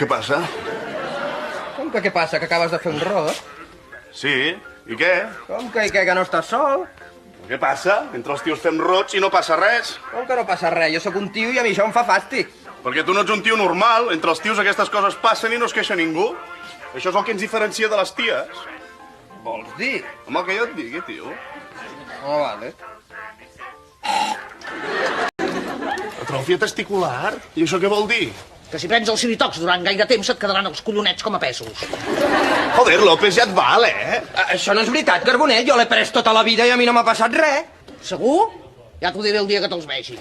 Què passa? Com que què passa, que acabes de fer un rot? Sí, i què? Com que que no estàs sol? Què passa? Entre els tios fem rots i no passa res. Com que no passa res? Jo sóc un tio i a mi això em fa fàstic. Perquè tu no ets un tio normal. Entre els tios aquestes coses passen i no es queixa ningú. Això és el que ens diferencia de les ties. Vols dir? Home, el que jo et digui, tio. Oh, vale. Atròfia testicular? I això què vol dir? Que si prens els Cinitox durant gaire temps et quedaran els collonets com a pesos. Joder, López, ja et val, eh? Això no és veritat, Carbonell. Jo l'he pres tota la vida i a mi no m'ha passat res. Segur? Ja t'ho diré el dia que te'ls vegi.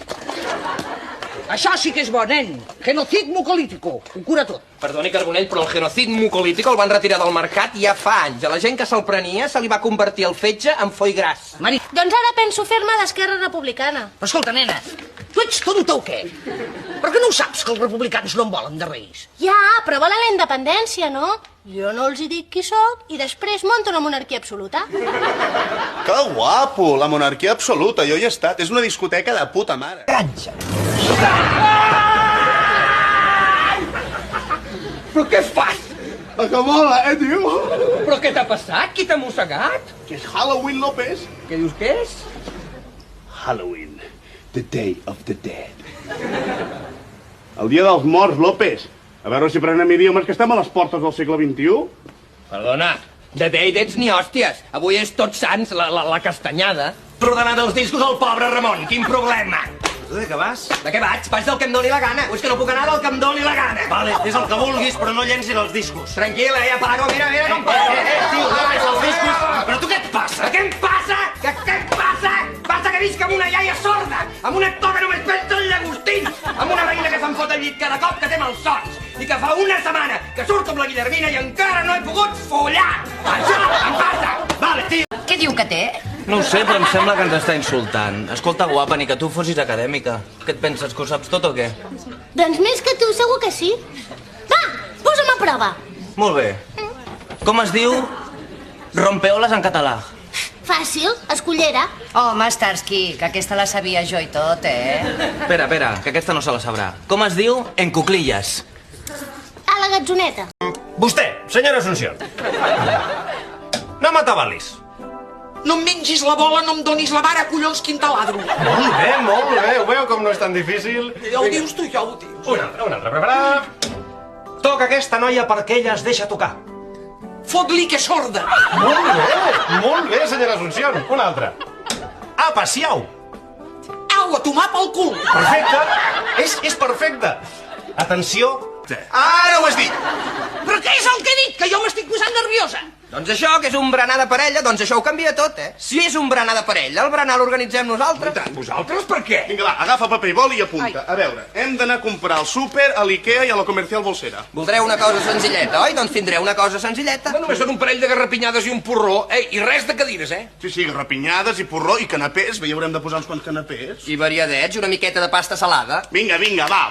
Això sí que és bo, nen. Genocid mucolítico. Ho cura tot. Perdoni, Carbonell, però el genocid mucolític el van retirar del mercat ja fa anys. A la gent que se'l prenia se li va convertir el fetge en foie gras. Mari... Doncs ara penso fer-me d'Esquerra Republicana. Però escolta, nena, tu ets tonta o què? Per què no ho saps, que els republicans no en volen de reis? Ja, però volen la independència, no? Jo no els hi dic qui sóc i després monto una monarquia absoluta. Que guapo, la monarquia absoluta. Jo hi he estat. És una discoteca de puta mare. Granja. Però què fas? Que mola, tio? Però què t'ha passat? Qui t'ha mossegat? Que és Halloween, López. Què dius que és? Halloween, the day of the dead. El dia dels morts, López. A veure si prenem idiomes, que estem a les portes del segle XXI. Perdona, de Deidets ni hòsties. Avui és Tots Sants, la castanyada. Ordenat els discos al pobre Ramon, quin problema? Tu de què vas? De què vaig? Vaig del que em doni la gana. O és que no puc anar del que em doni la gana. Vale, és el que vulguis, però no llencis els discos. Tranquil, ja pago, mira com pago. Tio, no llencis els discos. Però tu què et passa? Què em passa? Què em passa? Passa que visc amb una iaia sorda, amb un actor que només pensa en llagostins, amb una veïna que se'm fot al llit cada cop que té malsons, i que fa una setmana que surto amb la Guillermina i encara no he pogut follar. Això em passa. Vale, tio. Què diu que té? No ho sé, però em sembla que ens està insultant. Escolta, guapa, ni que tu fossis acadèmica. Què et penses, que ho saps tot o què? Doncs més que tu, segur que sí. Va, posa'm a prova. Molt bé. Com es diu rompeoles en català? Fàcil, escullera. Home, Starsky, que aquesta la sabia jo i tot, Espera, que aquesta no se la sabrà. Com es diu en cuclilles? A la gatzoneta. Vostè, senyora Asunción. No m'atabalis. No em mengis la bola, no em donis la vara, collons, quin taladro. Molt bé. Ho veu com no és tan difícil? Ja ho dius tu, ja ho dius. Un altre, preparat. Toca aquesta noia perquè ella es deixa tocar. Fot-li que és sorda. Molt bé, senyora Asunción. Un altre. Apa, siau. Au, a tomar pel cul. Perfecte. És perfecte. Atenció. Ara ho has dit. Però què és el que he dit? Que jo m'estic posant nerviosa. Doncs això, que és un berenar de parella, doncs això ho canvia tot, Si és un berenar de parella, el berenar l'organitzem nosaltres. Vosaltres per què? Vinga, va, agafa paper i boli i apunta. A veure, hem d'anar a comprar al súper, a l'Ikea i a la Comercial Bolsera. Voldreu una cosa senzilleta, oi? Doncs tindreu una cosa senzilleta. Només són un parell de garrapinyades i un porró, i res de cadires, Sí, garrapinyades i porró i canapés. Bé, hi haurem de posar uns quants canapés. I variadets, una miqueta de pasta salada. Vinga, va.